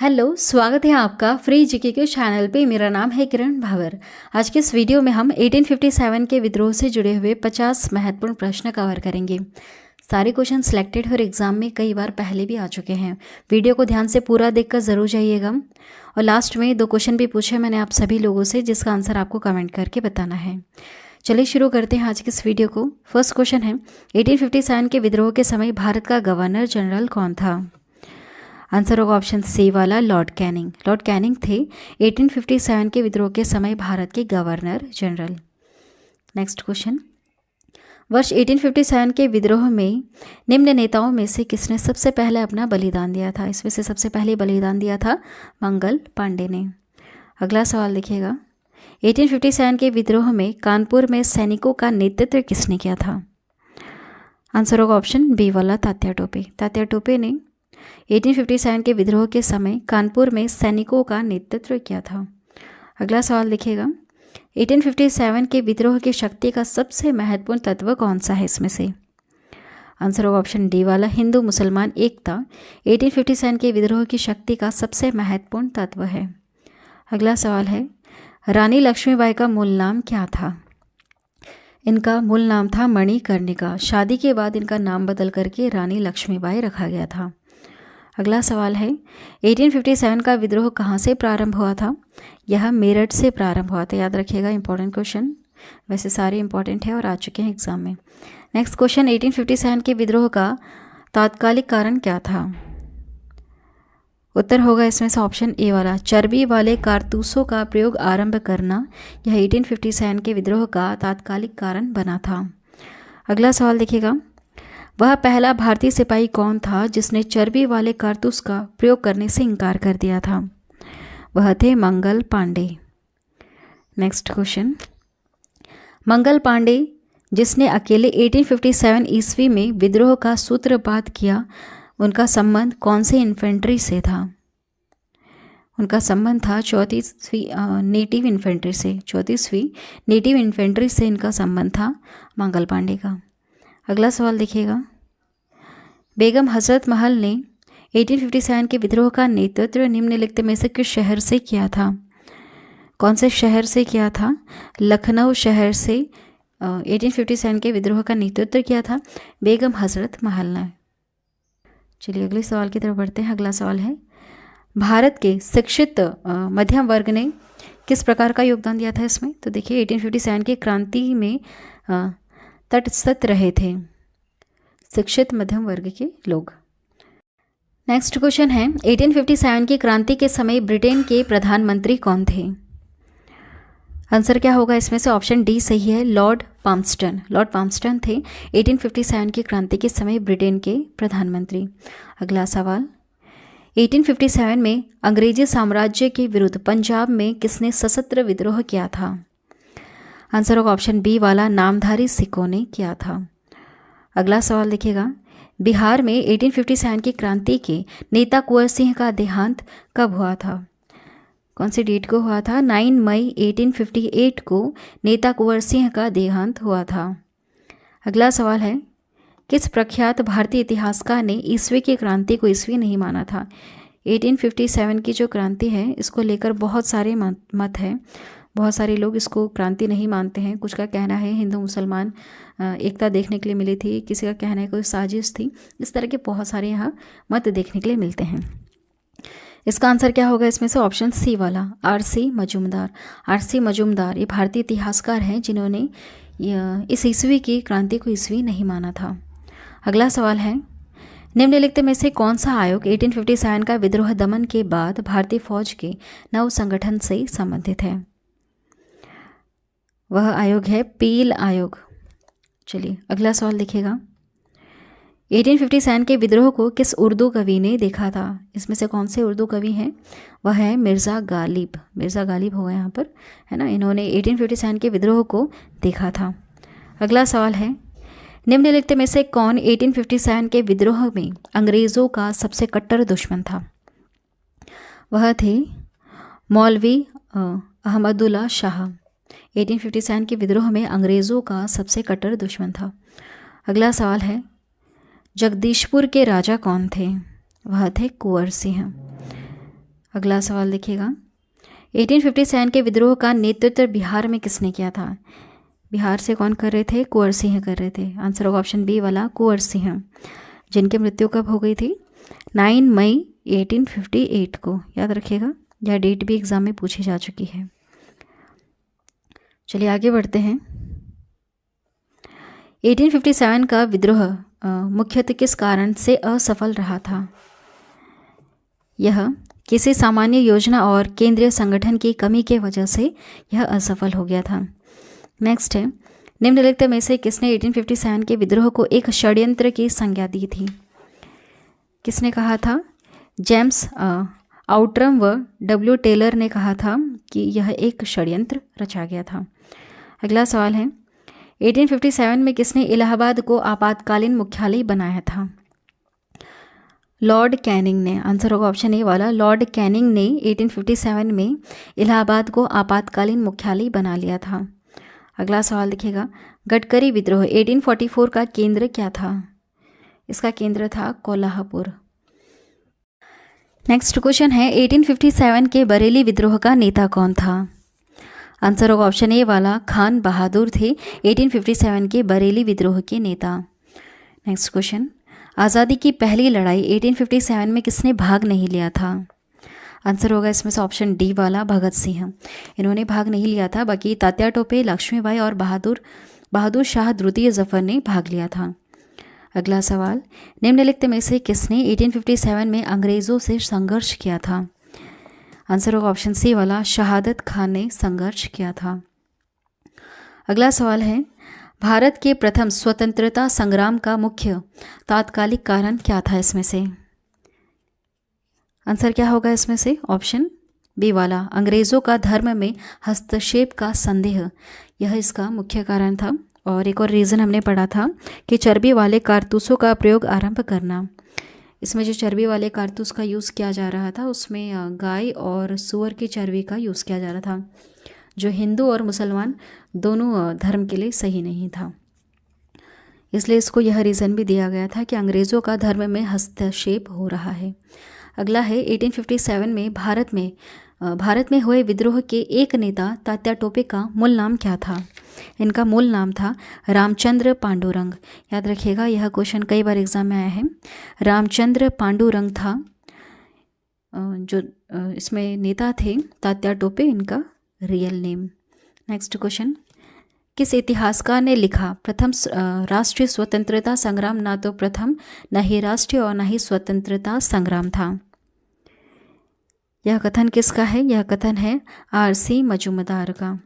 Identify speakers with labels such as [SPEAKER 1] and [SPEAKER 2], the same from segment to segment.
[SPEAKER 1] Hello, स्वागत है आपका फ्री जीके के चैनल पे। मेरा नाम है किरण भावर। आज के इस वीडियो में हम 1857 के विद्रोह से जुड़े हुए 50 महत्वपूर्ण प्रश्न कवर करेंगे। सारे क्वेश्चन सिलेक्टेड और एग्जाम में कई बार पहले भी आ चुके हैं। वीडियो को ध्यान से पूरा देखकर ज़रूर जाइएगा। और लास्ट में 2 क्वेश्चन भी पूछे मैंने आप सभी लोगों से, जिसका आंसर आपको कमेंट करके बताना है। चलिए शुरू करते हैं आज के इस वीडियो को। फर्स्ट क्वेश्चन है, 1857 के विद्रोह के समय भारत का गवर्नर जनरल कौन था? आंसर होगा ऑप्शन सी वाला, लॉर्ड कैनिंग। लॉर्ड कैनिंग थे 1857 के विद्रोह के समय भारत के गवर्नर जनरल। नेक्स्ट क्वेश्चन, वर्ष 1857 के विद्रोह में निम्न नेताओं में से किसने सबसे पहले अपना बलिदान दिया था? इसमें से सबसे पहले बलिदान दिया था मंगल पांडे ने। अगला सवाल देखिएगा, 1857 के विद्रोह में कानपुर में सैनिकों का नेतृत्व किसने किया था? आंसर होगा ऑप्शन बी वाला, तात्या टोपे। तात्या टोपे ने 1857 के विद्रोह के समय कानपुर में सैनिकों का नेतृत्व किया था। अगला सवाल देखिएगा, 1857 के विद्रोह की शक्ति का सबसे महत्वपूर्ण तत्व कौन सा है इसमें से? आंसर होगा ऑप्शन डी वाला, हिंदू मुसलमान एकता 1857 के विद्रोह की शक्ति का सबसे महत्वपूर्ण तत्व है। अगला सवाल है, रानी लक्ष्मीबाई का मूल नाम क्या था? इनका मूल नाम था मणिकर्णिका। शादी के बाद इनका नाम बदल करके रानी लक्ष्मीबाई रखा गया था। अगला सवाल है, 1857 का विद्रोह कहाँ से प्रारंभ हुआ था? यह मेरठ से प्रारंभ हुआ था। याद रखिएगा, इंपॉर्टेंट क्वेश्चन, वैसे सारे इंपॉर्टेंट है और आ चुके हैं एग्जाम में। नेक्स्ट क्वेश्चन, 1857 के विद्रोह का तात्कालिक कारण क्या था? उत्तर होगा इसमें से ऑप्शन ए वाला, चर्बी वाले कारतूसों का प्रयोग आरंभ करना। यह 1857 के विद्रोह का तात्कालिक कारण बना था। अगला सवाल देखिएगा, वह पहला भारतीय सिपाही कौन था जिसने चर्बी वाले कारतूस का प्रयोग करने से इनकार कर दिया था? वह थे मंगल पांडे। नेक्स्ट क्वेश्चन, मंगल पांडे जिसने अकेले 1857 ईस्वी में विद्रोह का सूत्रपात किया, उनका संबंध कौन से इन्फेंट्री से था? उनका संबंध था 34वीं नेटिव इन्फेंट्री से। 34वीं नेटिव इन्फेंट्री से इनका संबंध था मंगल पांडे का। अगला सवाल देखिएगा, बेगम हजरत महल ने 1857 के विद्रोह का नेतृत्व निम्नलिखित में से किस शहर से किया था? कौन से शहर से किया था? लखनऊ शहर से 1857 के विद्रोह का नेतृत्व किया था बेगम हजरत महल ने। चलिए अगले सवाल की तरफ बढ़ते हैं। अगला सवाल है, भारत के शिक्षित मध्यम वर्ग ने किस प्रकार का योगदान दिया था इसमें? तो देखिए, 1857 की क्रांति में तटस्थ रहे थे शिक्षित मध्यम वर्ग के लोग। नेक्स्ट क्वेश्चन है, 1857 की क्रांति के समय ब्रिटेन के प्रधानमंत्री कौन थे? आंसर क्या होगा इसमें से? ऑप्शन डी सही है, लॉर्ड पाम्पस्टन। लॉर्ड पाम्पस्टन थे 1857 की क्रांति के समय ब्रिटेन के प्रधानमंत्री। अगला सवाल, 1857 में अंग्रेजी साम्राज्य के विरुद्ध पंजाब में किसने सशस्त्र विद्रोह किया था? आंसर होगा ऑप्शन बी वाला, नामधारी सिखों ने किया था। अगला सवाल देखिएगा, बिहार में 1857 की क्रांति के नेता कुंवर सिंह का देहांत कब हुआ था? कौन सी डेट को हुआ था? 9 मई 1858 को नेता कुंवर सिंह का देहांत हुआ था। अगला सवाल है, किस प्रख्यात भारतीय इतिहासकार ने ईस्वी की क्रांति को ईस्वी नहीं माना था? 1857 की जो क्रांति है, इसको लेकर बहुत सारे मत हैं। बहुत सारे लोग इसको क्रांति नहीं मानते हैं। कुछ का कहना है हिंदू मुसलमान एकता देखने के लिए मिली थी, किसी का कहना है कोई साजिश थी। इस तरह के बहुत सारे यहाँ मत देखने के लिए मिलते हैं। इसका आंसर क्या होगा इसमें से? ऑप्शन सी वाला, आर.सी. मजूमदार। आर.सी. मजूमदार ये भारतीय इतिहासकार हैं जिन्होंने इस ईस्वी की क्रांति को ईस्वी नहीं माना था। अगला सवाल है, निम्नलिखित में से कौन सा आयोग 1857 का विद्रोह दमन के बाद भारतीय फौज के नव संगठन से संबंधित है? वह आयोग है पील आयोग। चलिए अगला सवाल देखिएगा, 1857 के विद्रोह को किस उर्दू कवि ने देखा था? इसमें से कौन से उर्दू कवि हैं? वह है मिर्ज़ा गालिब। मिर्ज़ा गालिब होगा यहाँ पर, है ना। इन्होंने 1857 के विद्रोह को देखा था। अगला सवाल है, निम्नलिखित में से कौन 1857 के विद्रोह में अंग्रेज़ों का सबसे कट्टर दुश्मन था? वह थे मौलवी अहमदुल्ला शाह। 1857 के विद्रोह में अंग्रेज़ों का सबसे कट्टर दुश्मन था। अगला सवाल है, जगदीशपुर के राजा कौन थे? वह थे कुंवर सिंह। अगला सवाल देखिएगा, 1857 के विद्रोह का नेतृत्व बिहार में किसने किया था? बिहार से कौन कर रहे थे? कुंवर सिंह कर रहे थे। आंसर होगा ऑप्शन बी वाला कुंवर सिंह, जिनकी मृत्यु कब हो गई थी? 9 मई 1858 को। याद रखिएगा, यह डेट भी एग्जाम में पूछी जा चुकी है। चलिए आगे बढ़ते हैं। 1857 का विद्रोह मुख्यतः किस कारण से असफल रहा था? यह किसी सामान्य योजना और केंद्रीय संगठन की कमी के वजह से यह असफल हो गया था। नेक्स्ट है, निम्नलिखित में से किसने 1857 के विद्रोह को एक षड्यंत्र की संज्ञा दी थी? किसने कहा था? जेम्स आउट्रम व डब्ल्यू टेलर ने कहा था कि यह एक षड्यंत्र रचा गया था। अगला सवाल है, 1857 में किसने इलाहाबाद को आपातकालीन मुख्यालय बनाया था? लॉर्ड कैनिंग ने। आंसर होगा ऑप्शन ए वाला, लॉर्ड कैनिंग ने 1857 में इलाहाबाद को आपातकालीन मुख्यालय बना लिया था। अगला सवाल देखिएगा, गडकरी विद्रोह 1844 का केंद्र क्या था? इसका केंद्र था कोल्हापुर। नेक्स्ट क्वेश्चन है, 1857 के बरेली विद्रोह का नेता कौन था? आंसर होगा ऑप्शन ए वाला, खान बहादुर थे 1857 के बरेली विद्रोह के नेता। नेक्स्ट क्वेश्चन, आज़ादी की पहली लड़ाई 1857 में किसने भाग नहीं लिया था? आंसर होगा इसमें से ऑप्शन डी वाला, भगत सिंह। इन्होंने भाग नहीं लिया था, बाकी तात्या टोपे, लक्ष्मीबाई और बहादुर शाह द्वितीय जफर ने भाग लिया था। अगला सवाल, निम्नलिखित में से किसने 1857 में अंग्रेज़ों से संघर्ष किया था? आंसर होगा ऑप्शन सी वाला, शहादत खान ने संघर्ष किया था। अगला सवाल है, भारत के प्रथम स्वतंत्रता संग्राम का मुख्य तात्कालिक कारण क्या था? इसमें से आंसर क्या होगा इसमें से? ऑप्शन बी वाला, अंग्रेज़ों का धर्म में हस्तक्षेप का संदेह, यह इसका मुख्य कारण था। और एक और रीज़न हमने पढ़ा था कि चर्बी वाले कारतूसों का प्रयोग आरंभ करना। इसमें जो चर्बी वाले कारतूस का यूज़ किया जा रहा था उसमें गाय और सूअर की चर्बी का यूज़ किया जा रहा था, जो हिंदू और मुसलमान दोनों धर्म के लिए सही नहीं था। इसलिए इसको यह रीज़न भी दिया गया था कि अंग्रेज़ों का धर्म में हस्तक्षेप हो रहा है। अगला है, 1857 में भारत में हुए विद्रोह के एक नेता तात्या टोपे का मूल नाम क्या था? इनका मूल नाम था रामचंद्र पांडुरंग। याद रखिएगा, यह क्वेश्चन कई बार एग्जाम में आया है। रामचंद्र पांडुरंग था जो इसमें नेता थे तात्या टोपे, इनका रियल नेम। नेक्स्ट क्वेश्चन, किस इतिहासकार ने लिखा प्रथम राष्ट्रीय स्वतंत्रता संग्राम ना तो प्रथम, न ही राष्ट्रीय और न ही स्वतंत्रता संग्राम था? यह कथन किसका है? यह कथन है आर.सी. मजूमदार का।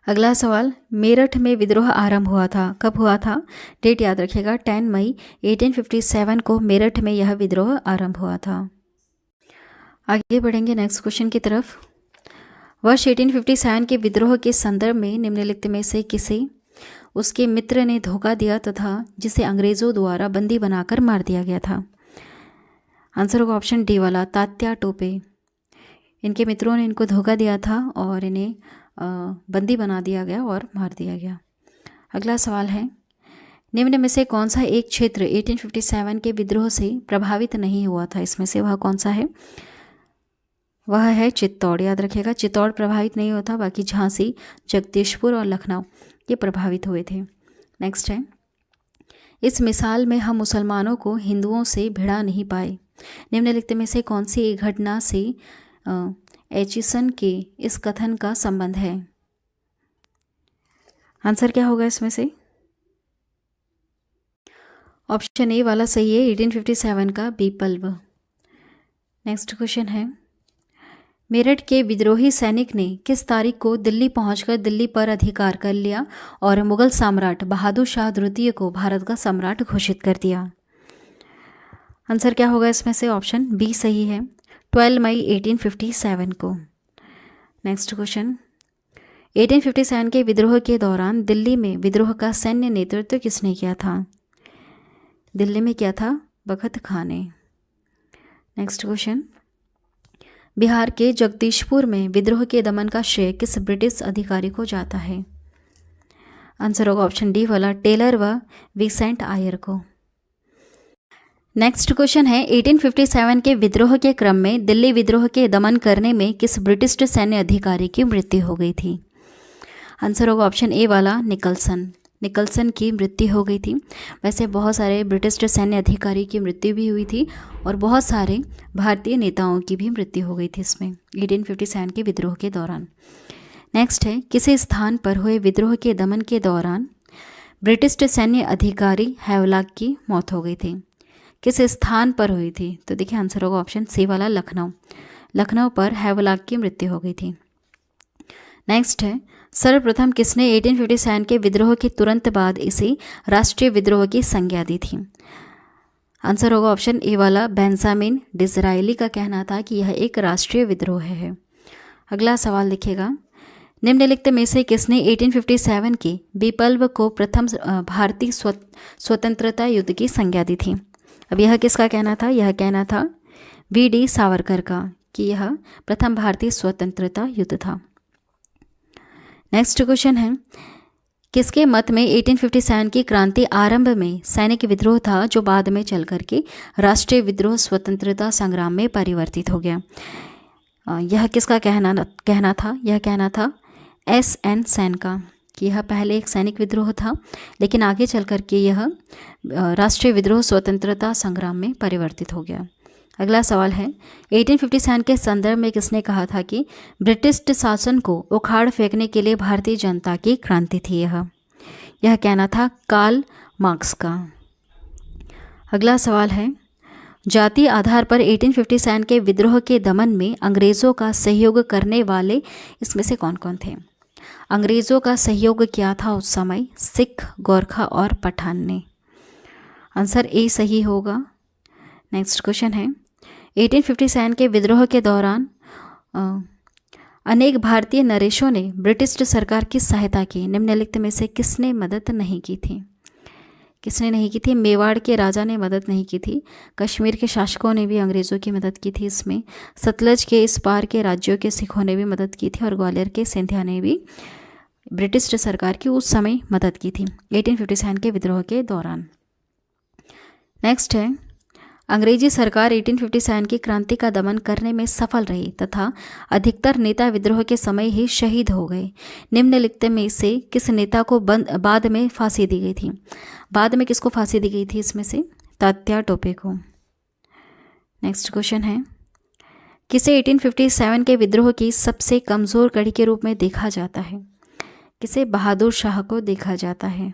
[SPEAKER 1] अगला सवाल, मेरठ में विद्रोह आरंभ हुआ था, कब हुआ था? डेट याद रखिएगा, 10 मई 1857 को मेरठ में यह विद्रोह आरंभ हुआ था। आगे बढ़ेंगे नेक्स्ट क्वेश्चन की तरफ। वर्ष 1857 के विद्रोह के संदर्भ में निम्नलिखित में से किसे उसके मित्र ने धोखा दिया तथा जिसे अंग्रेज़ों द्वारा बंदी बनाकर मार दिया गया था? आंसर होगा ऑप्शन डी वाला, तात्या टोपे। इनके मित्रों ने इनको धोखा दिया था और इन्हें बंदी बना दिया गया और मार दिया गया। अगला सवाल है, निम्न में से कौन सा एक क्षेत्र 1857 के विद्रोह से प्रभावित नहीं हुआ था? इसमें से वह कौन सा है? वह है चित्तौड़। याद रखिएगा, चित्तौड़ प्रभावित नहीं होता, बाकी झांसी, जगदीशपुर और लखनऊ ये प्रभावित हुए थे। नेक्स्ट है, इस मिसाल में हम मुसलमानों को हिंदुओं से भिड़ा नहीं पाए। निम्नलिखित में से कौन सी एक घटना से एचिसन के इस कथन का संबंध है? आंसर क्या होगा इसमें से? ऑप्शन ए वाला सही है, 1857 का बीपल्व। नेक्स्ट क्वेश्चन है, मेरठ के विद्रोही सैनिक ने किस तारीख को दिल्ली पहुंचकर दिल्ली पर अधिकार कर लिया और मुगल सम्राट बहादुर शाह द्वितीय को भारत का सम्राट घोषित कर दिया? आंसर क्या होगा इसमें से? ऑप्शन बी सही है, 12 मई 1857 को। नेक्स्ट क्वेश्चन, 1857 के विद्रोह के दौरान दिल्ली में विद्रोह का सैन्य नेतृत्व किसने किया था? दिल्ली में किया था बखत खां ने। नेक्स्ट क्वेश्चन, बिहार के जगदीशपुर में विद्रोह के दमन का श्रेय किस ब्रिटिश अधिकारी को जाता है? आंसर होगा ऑप्शन डी वाला, टेलर व विसेंट आयर को। नेक्स्ट क्वेश्चन है 1857 के विद्रोह के क्रम में दिल्ली विद्रोह के दमन करने में किस ब्रिटिश सैन्य अधिकारी की मृत्यु हो गई थी? आंसर होगा ऑप्शन ए वाला निकल्सन की मृत्यु हो गई थी। वैसे बहुत सारे ब्रिटिश सैन्य अधिकारी की मृत्यु भी हुई थी और बहुत सारे भारतीय नेताओं की भी मृत्यु हो गई थी इसमें 1857 के विद्रोह के दौरान। नेक्स्ट है किसी स्थान पर हुए विद्रोह के दमन के दौरान ब्रिटिश सैन्य अधिकारी हैवलॉक की मौत हो गई थी? किस स्थान पर हुई थी? तो देखिए आंसर होगा ऑप्शन सी वाला लखनऊ पर हैवलॉक की मृत्यु हो गई थी। नेक्स्ट है सर्वप्रथम किसने 1857 के विद्रोह के तुरंत बाद इसे राष्ट्रीय विद्रोह की संज्ञा दी थी? आंसर होगा ऑप्शन ए वाला बेंजामिन डिज़रायली का कहना था कि यह एक राष्ट्रीय विद्रोह है। अगला सवाल लिखिएगा, निम्नलिखित में से किसने 1857 के विप्लव को प्रथम भारतीय स्वतंत्रता युद्ध की संज्ञा दी थी? अब यह किसका कहना था? यह कहना था वी.डी. सावरकर का कि यह प्रथम भारतीय स्वतंत्रता युद्ध था। नेक्स्ट क्वेश्चन है किसके मत में 1857 की क्रांति आरंभ में सैनिक विद्रोह था जो बाद में चल करके राष्ट्रीय विद्रोह स्वतंत्रता संग्राम में परिवर्तित हो गया? यह किसका कहना था? यह कहना था S.N. सेन का कि यह पहले एक सैनिक विद्रोह था लेकिन आगे चल कर के यह राष्ट्रीय विद्रोह स्वतंत्रता संग्राम में परिवर्तित हो गया। अगला सवाल है 1857 के संदर्भ में किसने कहा था कि ब्रिटिश शासन को उखाड़ फेंकने के लिए भारतीय जनता की क्रांति थी? यह कहना था कार्ल मार्क्स का। अगला सवाल है जाति आधार पर 1857 के विद्रोह के दमन में अंग्रेज़ों का सहयोग करने वाले इसमें से कौन कौन थे? अंग्रेज़ों का सहयोग किया था उस समय सिख, गोरखा और पठान ने। आंसर ए सही होगा। नेक्स्ट क्वेश्चन है 1857 के विद्रोह के दौरान अनेक भारतीय नरेशों ने ब्रिटिश सरकार की सहायता की। निम्नलिखित में से किसने मदद नहीं की थी? किसने नहीं की थी? मेवाड़ के राजा ने मदद नहीं की थी। कश्मीर के शासकों ने भी अंग्रेज़ों की मदद की थी इसमें। सतलज के इस पार के राज्यों के सिखों ने भी मदद की थी और ग्वालियर के सिंधिया ने भी ब्रिटिश सरकार की उस समय मदद की थी 1857 के विद्रोह के दौरान। नेक्स्ट है अंग्रेजी सरकार 1857 की क्रांति का दमन करने में सफल रही तथा अधिकतर नेता विद्रोह के समय ही शहीद हो गए। निम्नलिखित में से किस नेता को बाद में फांसी दी गई थी? बाद में किसको फांसी दी गई थी इसमें से? तात्या टोपे को। नेक्स्ट क्वेश्चन है किसे 1857 के विद्रोह की सबसे कमज़ोर कड़ी के रूप में देखा जाता है? किसे? बहादुर शाह को देखा जाता है।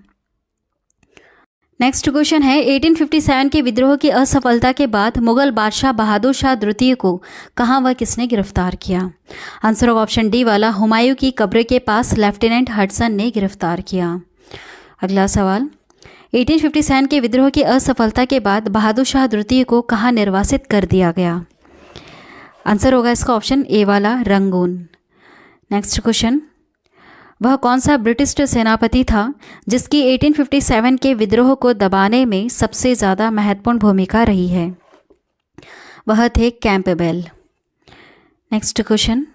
[SPEAKER 1] नेक्स्ट क्वेश्चन है 1857 के विद्रोह की असफलता के बाद मुगल बादशाह बहादुर शाह द्वितीय को कहाँ व किसने गिरफ्तार किया? आंसर होगा ऑप्शन डी वाला हुमायूं की कब्र के पास लेफ्टिनेंट हडसन ने गिरफ्तार किया। अगला सवाल 1857 के विद्रोह की असफलता के बाद बहादुर शाह द्वितीय को कहाँ निर्वासित कर दिया गया? आंसर होगा इसका ऑप्शन ए वाला रंगून। नेक्स्ट क्वेश्चन वह कौन सा ब्रिटिश सेनापति था जिसकी 1857 के विद्रोह को दबाने में सबसे ज़्यादा महत्वपूर्ण भूमिका रही है? वह थे कैंपबेल। नेक्स्ट क्वेश्चन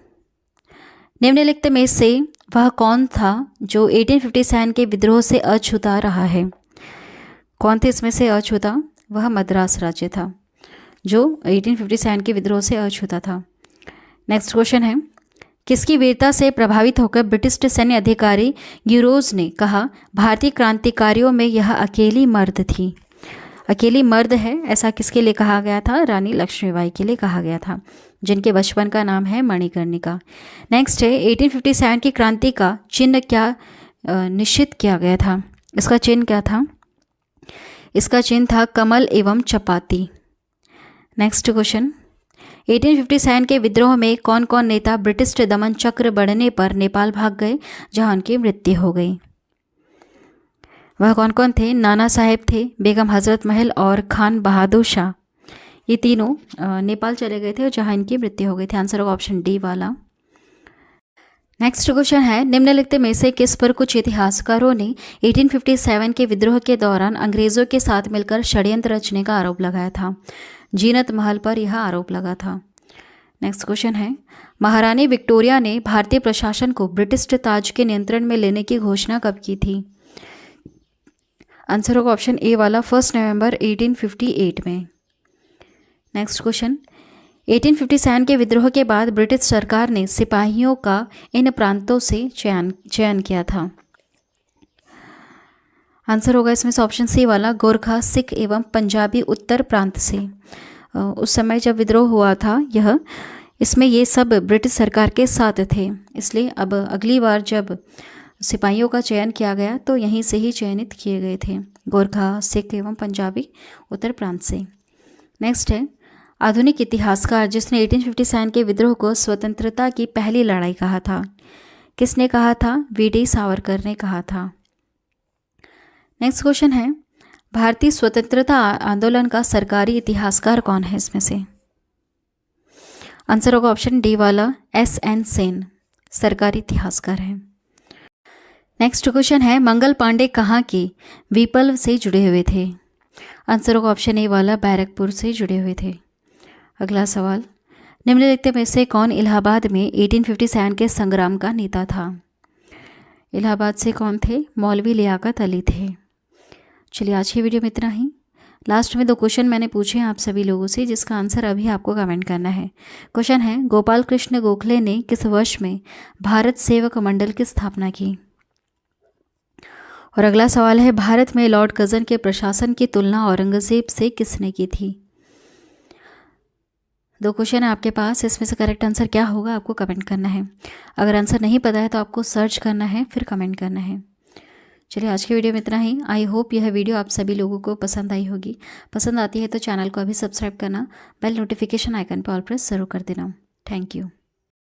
[SPEAKER 1] निम्नलिखित में से वह कौन था जो 1857 के विद्रोह से अछूता रहा है? कौन थे इसमें से अछूता? वह मद्रास राज्य था जो 1857 के विद्रोह से अछूता था। नेक्स्ट क्वेश्चन है किसकी वीरता से प्रभावित होकर ब्रिटिश सैन्य अधिकारी यूरोज ने कहा भारतीय क्रांतिकारियों में यह अकेली मर्द थी? अकेली मर्द है ऐसा किसके लिए कहा गया था? रानी लक्ष्मीबाई के लिए कहा गया था जिनके बचपन का नाम है मणिकर्णिका। नेक्स्ट है 1857 की क्रांति का चिन्ह क्या निश्चित किया गया था? इसका चिन्ह क्या था? इसका चिन्ह था कमल एवं चपाती। नेक्स्ट क्वेश्चन 1857 के विद्रोह में कौन कौन नेता ब्रिटिश दमन चक्र बढ़ने पर नेपाल भाग गए जहां उनकी मृत्यु हो गई? वह कौन कौन थे? नाना साहेब थे, बेगम हजरत महल और खान बहादुर शाह। ये तीनों नेपाल चले गए थे जहां इनकी मृत्यु हो गई थी। आंसर होगा ऑप्शन डी वाला। नेक्स्ट क्वेश्चन है निम्नलिखित में से किस पर कुछ इतिहासकारों ने 1857 के विद्रोह के दौरान अंग्रेज़ों के साथ मिलकर षड्यंत्र रचने का आरोप लगाया था? जीनत महल पर यह आरोप लगा था। नेक्स्ट क्वेश्चन है महारानी विक्टोरिया ने भारतीय प्रशासन को ब्रिटिश ताज के नियंत्रण में लेने की घोषणा कब की थी? आंसर होगा ऑप्शन ए वाला 1 नवंबर 1858 में। नेक्स्ट क्वेश्चन, 1857 के विद्रोह के बाद ब्रिटिश सरकार ने सिपाहियों का इन प्रांतों से चयन किया था। आंसर होगा इसमें से ऑप्शन सी वाला, गोरखा, सिख एवं पंजाबी उत्तर प्रांत से। उस समय जब विद्रोह हुआ था इसमें ये सब ब्रिटिश सरकार के साथ थे, इसलिए अब अगली बार जब सिपाहियों का चयन किया गया तो यहीं से ही चयनित किए गए थे, गोरखा, सिख एवं पंजाबी उत्तर प्रांत से। नेक्स्ट है, आधुनिक इतिहासकार जिसने 1857 के विद्रोह को स्वतंत्रता की पहली लड़ाई कहा था, किसने कहा था? वीडी सावरकर ने कहा था। नेक्स्ट क्वेश्चन है, भारतीय स्वतंत्रता आंदोलन का सरकारी इतिहासकार कौन है इसमें से? आंसर होगा ऑप्शन डी वाला, एस.एन. सेन सरकारी इतिहासकार है। नेक्स्ट क्वेश्चन है, मंगल पांडे कहाँ के विप्लव से जुड़े हुए थे? आंसर होगा ऑप्शन ए वाला, बैरकपुर से जुड़े हुए थे। अगला सवाल, निम्नलिखित में से कौन इलाहाबाद में 1857 के संग्राम का नेता था? इलाहाबाद से कौन थे? मौलवी लियाकत अली थे। चलिए आज की वीडियो में इतना ही। लास्ट में 2 क्वेश्चन मैंने पूछे हैं आप सभी लोगों से, जिसका आंसर अभी आपको कमेंट करना है। क्वेश्चन है, गोपाल कृष्ण गोखले ने किस वर्ष में भारत सेवक मंडल की स्थापना की? और अगला सवाल है, भारत में लॉर्ड कर्जन के प्रशासन की तुलना औरंगजेब से किसने की थी? 2 क्वेश्चन है आपके पास, इसमें से करेक्ट आंसर क्या होगा आपको कमेंट करना है। अगर आंसर नहीं पता है तो आपको सर्च करना है, फिर कमेंट करना है। चलिए आज की वीडियो में इतना ही। आई होप यह वीडियो आप सभी लोगों को पसंद आई होगी। पसंद आती है तो चैनल को अभी सब्सक्राइब करना, बेल नोटिफिकेशन आइकन पर ऑल प्रेस ज़रूर कर देना। Thank you.